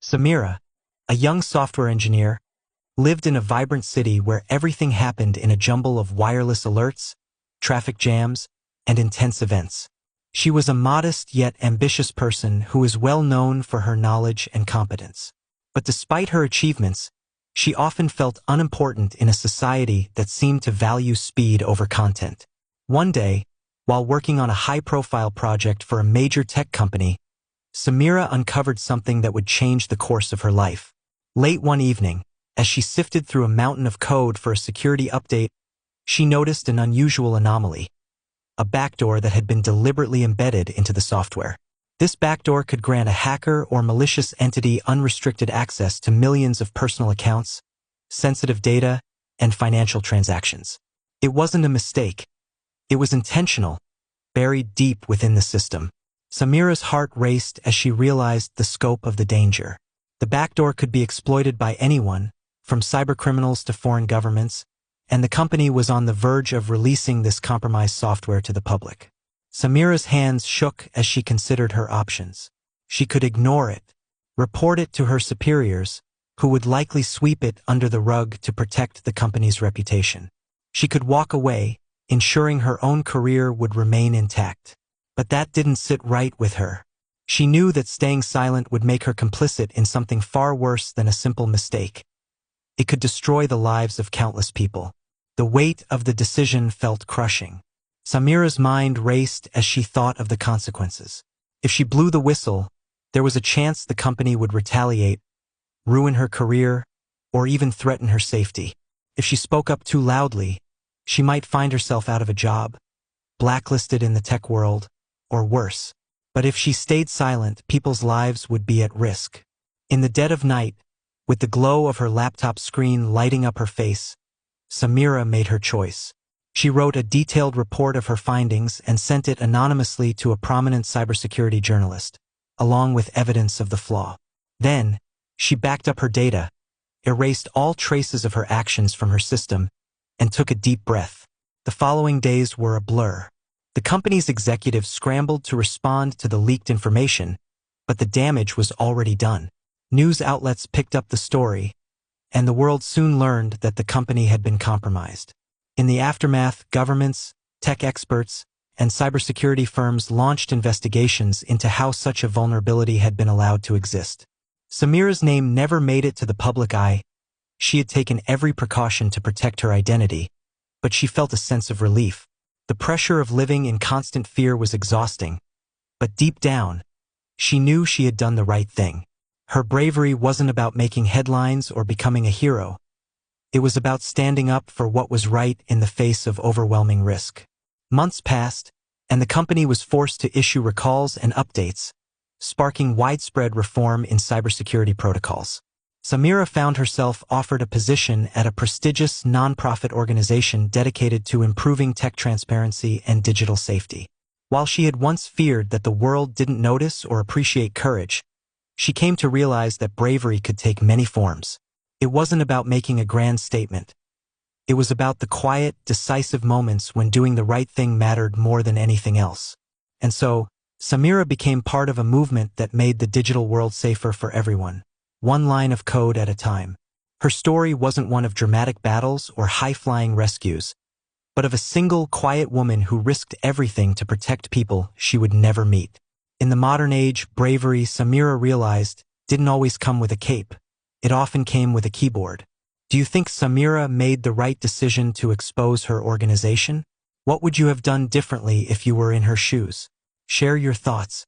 Samira, a young software engineer, lived in a vibrant city where everything happened in a jumble of wireless alerts, traffic jams, and intense events. She was a modest yet ambitious person who was well known for her knowledge and competence. But despite her achievements, she often felt unimportant in a society that seemed to value speed over content. One day, while working on a high-profile project for a major tech company, Samira uncovered something that would change the course of her life. Late one evening, as she sifted through a mountain of code for a security update, she noticed an unusual anomaly: a backdoor that had been deliberately embedded into the software. This backdoor could grant a hacker or malicious entity unrestricted access to millions of personal accounts, sensitive data, and financial transactions. It wasn't a mistake. It was intentional, buried deep within the system. Samira's heart raced as she realized the scope of the danger. The backdoor could be exploited by anyone, from cybercriminals to foreign governments, and the company was on the verge of releasing this compromised software to the public. Samira's hands shook as she considered her options. She could ignore it, report it to her superiors, who would likely sweep it under the rug to protect the company's reputation. She could walk away, ensuring her own career would remain intact. But that didn't sit right with her. She knew that staying silent would make her complicit in something far worse than a simple mistake. It could destroy the lives of countless people. The weight of the decision felt crushing. Samira's mind raced as she thought of the consequences. If she blew the whistle, there was a chance the company would retaliate, ruin her career, or even threaten her safety. If she spoke up too loudly, she might find herself out of a job, blacklisted in the tech world, or worse. But if she stayed silent, people's lives would be at risk. In the dead of night, with the glow of her laptop screen lighting up her face, Samira made her choice. She wrote a detailed report of her findings and sent it anonymously to a prominent cybersecurity journalist, along with evidence of the flaw. Then, she backed up her data, erased all traces of her actions from her system, and took a deep breath. The following days were a blur. The company's executives scrambled to respond to the leaked information, but the damage was already done. News outlets picked up the story, and the world soon learned that the company had been compromised. In the aftermath, governments, tech experts, and cybersecurity firms launched investigations into how such a vulnerability had been allowed to exist. Samira's name never made it to the public eye. She had taken every precaution to protect her identity, but she felt a sense of relief. The pressure of living in constant fear was exhausting, but deep down, she knew she had done the right thing. Her bravery wasn't about making headlines or becoming a hero. It was about standing up for what was right in the face of overwhelming risk. Months passed, and the company was forced to issue recalls and updates, sparking widespread reform in cybersecurity protocols. Samira found herself offered a position at a prestigious nonprofit organization dedicated to improving tech transparency and digital safety. While she had once feared that the world didn't notice or appreciate courage, she came to realize that bravery could take many forms. It wasn't about making a grand statement. It was about the quiet, decisive moments when doing the right thing mattered more than anything else. And so, Samira became part of a movement that made the digital world safer for everyone, one line of code at a time. Her story wasn't one of dramatic battles or high-flying rescues, but of a single, quiet woman who risked everything to protect people she would never meet. In the modern age, bravery, Samira realized, didn't always come with a cape. It often came with a keyboard. Do you think Samira made the right decision to expose her organization? What would you have done differently if you were in her shoes? Share your thoughts.